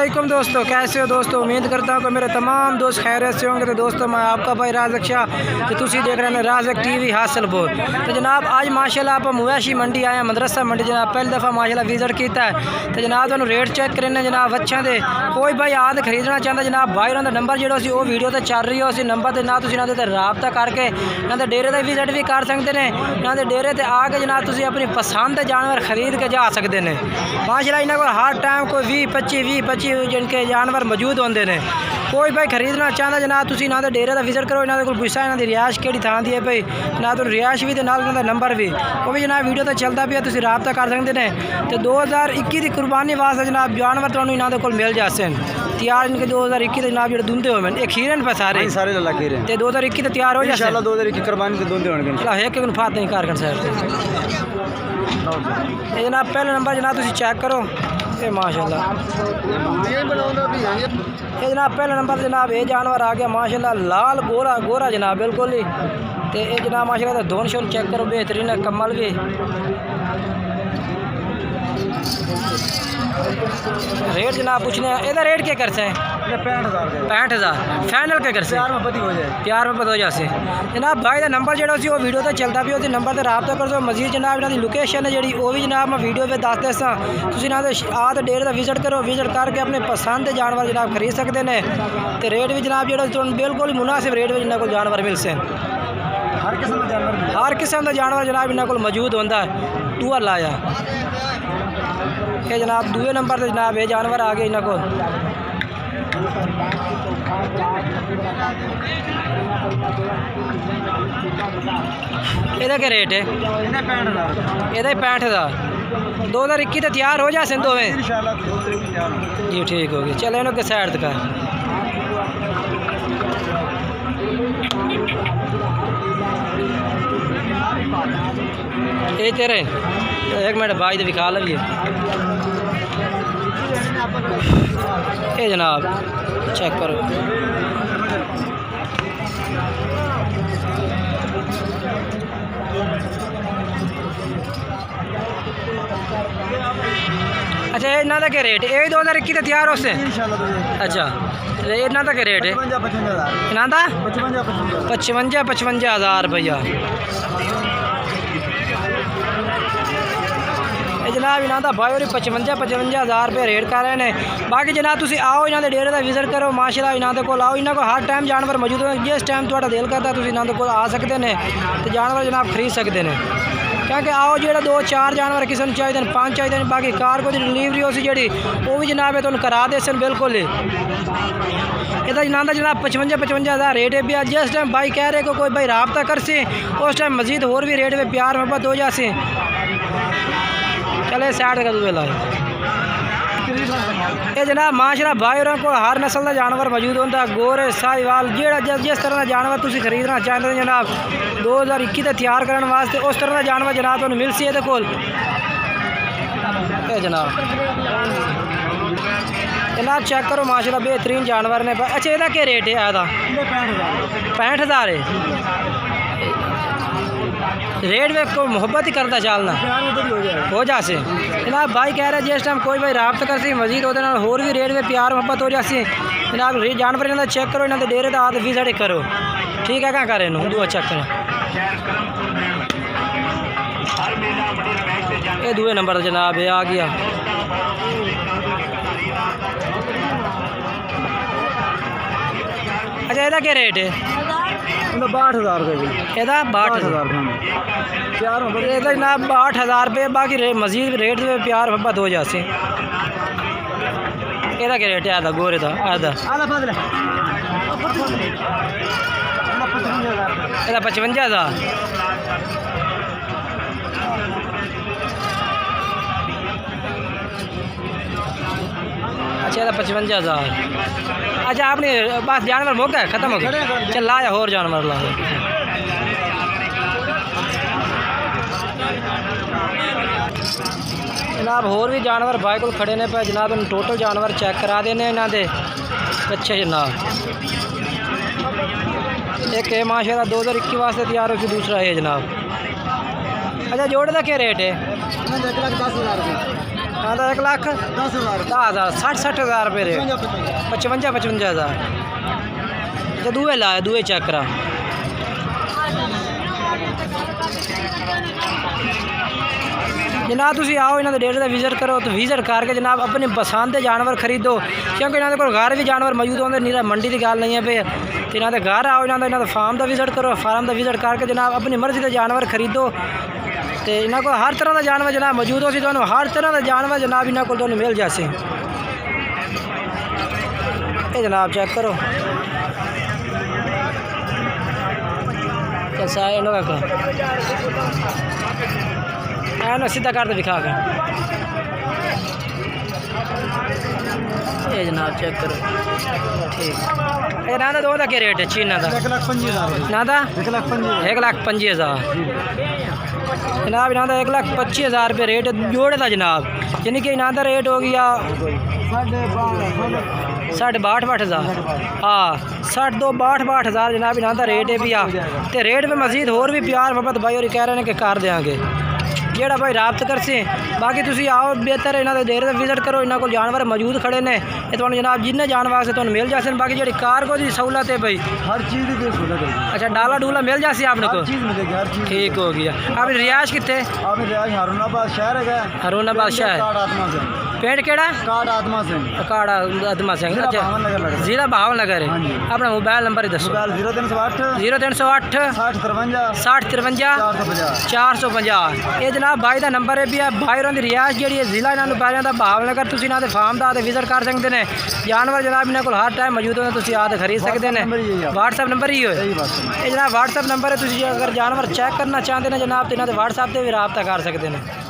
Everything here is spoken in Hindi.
वालेकुम दोस्तों, कैसे हो दोस्तों। उम्मीद करता हूँ कि मेरे तमाम दोस्त खैरियत से होंगे। तो दोस्तों मैं आपका भाई राज़क शाह, तो तुसी देख रहे हैं राज़क टीवी हासिलपुर। तो जनाब आज माशाल्लाह आप मवेशी मंडी आए हैं, मदरसा मंडी जनाब पहली दफ़ा माशाल्लाह विजिट किया है। तो जनाब तुहानू रेट चेक करने जनाब अच्छा दे कोई भाई आद खरीदना चाहता जनाब भाई उन्होंने नंबर जो वो वीडियो तो चल रही है उस नंबर से ना तुम इन्होंने रबता करके इन्होंने डेरे का विजिट भी कर सकते हैं। इन्होंने डेरे से आके जनाब तुम अपनी पसंद जानवर खरीद के जा सकते हैं। माशाल्लाह इन्होंने को हर टाइम कोई 20-25 जिनके जानवर मौजूद होंगे ने। कोई भाई खरीदना चाहता जनाब तुम इन्होंने डेरे का विजिट करो। इन्होंने को पुछा इन्हों की रिहायश कि थां दी है भाई ना तो रिहायश भी इन्होंने नंबर भी वो भी जनाब वीडियो तो चलता भी है, तुम रबता कर सकते हैं। तो 2021 की कुर्बानी वास्ते जनाब जानवर तो इन्होंने को मिल जाते हैं तैयार। इनके 2021 के जनाब जो दूंदे हुए हैं खीरन पे सारे खीरे 2021 तो तैयार हो जाए इंशाल्लाह। 2021 कुर्बानी के दूंदे होंगे चलो एक फात नहीं कारगन साहब। ये जनाब पहले नंबर जनाब तुम चेक करो ये माशाल्लाह। ये जनाब पहले नंबर जनाब ये जानवर आ गया माशाल्लाह लाल गोरा गोरा जनाब बिल्कुल ही। तो ये जनाब माशाल्लाह दोनों शोन चेक करो बेहतरीन है कमल भी। रेट जनाब पूछने ਇਹਦਾ रेट क्या करते हैं 65,000 फाइनल क्या करते हैं प्यार में हो जाए जनाब। भाई का नंबर जो वो वीडियो तो चलता भी उस नंबर से रबता कर दो। मजीद जनाब इन्हों की लोकेशन है जी वो भी जनाब मैं वीडियो पे दस दसा तुम आद डेरे का विजिट करो। विजिट करके अपने पसंद के जानवर जनाब खरीद सकते हैं। तो रेट भी जनाब जो बिल्कुल ही मुनासिब रेट में इन्होंने को जानवर मिलते हैं। हर किस्म का जानवर जनाब इन्होंने को मौजूद होता है। टूअर लाया ये जनाब दूसरे नंबर से जनाब ये जानवर आ गए इन्हों को। क्या रेट है ये 65,000 2021 तो तैयार हो जाए दोवें जी ठीक हो गई। चलो इन्हों के साइड का ये तेरे एक मिनट भाई तो दिखा लगी ये जनाब चेक करो। अच्छा ये इन्हों का क्या रेट है 2021 तैयार हो से अच्छा इन्हों का क्या रेट है इन्हों का 55,000 रुपया जनाब। इन्हों का भाई और 55,000 रुपये रेट कर रहे हैं। बाकी जनाब तुम आओ इन्होंने डेरे का विजिट करो माशाल्लाह इन्होंने को आओ। इन्होंने को हर टाइम जानवर मौजूद हो जिस टाइम थोड़ा दिल करता तुम इन्होंने को आ सकते हैं तो जानवर जनाब खरीद सकते हैं। क्योंकि आओ जो 2-4 जानवर किसी को चाहिए 5 चाहिए बाकी कार को डिलीवरी हो सी जी वो भी जनाब तुम करा दे सन बिल्कुल ही। ये इन्हों का जनाब 55,000 रेट है भी। जिस टाइम भाई कह रहे को कोई भाई रबता कर से उस टाइम मजीद होर भी रेट में प्यार मोहब्बत हो जाए। चले साइड का दूसरे लाए ये जनाब माशाल्लाह भाई और को हर नस्ल का जानवर मौजूद होता है। गोरे साहिवाल जो जिस तरह का जानवर तुम खरीदना चाहते हैं जनाब 2021 से तैयार करने वास्ते उस तरह का जानवर जनाब तुम मिल सी को जनाब। जनाब चेक करो माशाल्लाह बेहतरीन जानवर ने। अच्छा ਇਹਦਾ क्या रेट है आदा 65,000 है रेट में को मोहब्बत ही करता चलना हो जासे जनाब। भाई कह रहे जिस टाइम कोई भाई रबता कर सी मजीद होते होर भी रेट में प्यार मोहब्बत हो जासी जनाब। जानवर इन्होंने चेक करो इन्होंने डेरे का हाथ विजिट करो ठीक है क्या करें दूआ चेक करो ये दूसरे नंबर जनाब ये आ गया। अच्छा ਇਹਦਾ क्या रेट है 62,000 रुपये 62,000 जनाब 62,000 रुपये। बाकी मजीद रेट में प्यार मोहब्बत हो जाती। ਇਹਦਾ क्या रेट है आधा गोरे का आधा 55,000 अच्छा 55,000। अच्छा आपने बस जानवर हो गया ख़त्म हो गया चल लाया और जानवर ला जनाब। होर भी जानवर भाई को खड़े ने पे जनाब टोटल जानवर चेक करा देने इन्हों के अच्छे जनाब। एक है माशाल्लाह 2021 वास्ते तैयार हो दूसरा है जनाब। अच्छा जोड़े का क्या रेट है हाँ तो 1,10,000 60,000 रुपये रेट 55,000 अच्छा दूए लाए दूए चेक करा जनाब तुसी आओ इन्होंने डेरे का विजिट करो तो विजिट करके जनाब अपनी पसंद के जानवर खरीदो क्योंकि इन्होंने को घर भी जानवर मौजूद होंगे नीरा मंडी की गल नहीं है पे तो इन्होंने घर आओ इन्होंने फार्म का विजिट करो फार्म का विजिट करके जनाब अपनी मर्जी के जानवर खरीदो तो इन्हों को हर तरह का जानवर जनाब मौजूद हो सी तो हर तरह का जानवर जनाब इन्हों को मिल जासे ये जनाब चेक करो कैसा है इन्हों का ना सीधा कर दे दिखा के ये जनाब चेक करो ठीक ये ना दो का क्या रेट है चीना का 1,25,000 ना था 1,25,000 जनाब इन्हों का 1,25,000 रुपये रेट जोड़े था जनाब यानी कि इन्हों का रेट हो गया 62,000 हाँ 62,000 जनाब इन्हों का रेट है भैया तो रेट में मजीद होर भी प्यार मोहब्बत भाई और कह रहे हैं कि कर देंगे जेड़ा भाई राब्त करसे बाकी तुसी आओ बेहतर इन्हों के डेरे विजिट करो इन्हों को जानवर मौजूद खड़े ने ये तो जनाब जिन्हें जानवर से तुम मिल जासे बाकी जी कार्गो की सहूलत है भाई हर चीज़ की सहूलत है अच्छा डाला डूला मिल जासी आपने को हर चीज़ मिलेगी हर चीज़ ठीक हो गया आप रियाज कितने आपने रियाज हारूनाबाद शहर है हारूनाबाद शहर काट आत्मा से पेंट केड़ा काट आत्मा से काड़ा आत्मा सिंह अच्छा भावनगर लगा जिला भावनगर है हाँ जी। अपना मोबाइल नंबर ही दसो मोबाइल 0308 0308 60 53 60 53 450 450 ये जनाब भाई का नंबर है भी भाई होर रियाज जी है जिला इन्होंने पै जाता भावनगर तुम इन्होंने फार्म का विजिट कर सकते हैं जानवर जनाब इन्होंने को हर टाइम मौजूद होते तुम आते खरीद सकते हैं व्हाट्सएप नंबर ही हो सही बात है ये जनाब व्हाट्सएप नंबर है तुम अगर जानवर चेक करना चाहते हैं जनाब तो इन्होंने व्हाट्सएप से भी रब्ता कर सकते हैं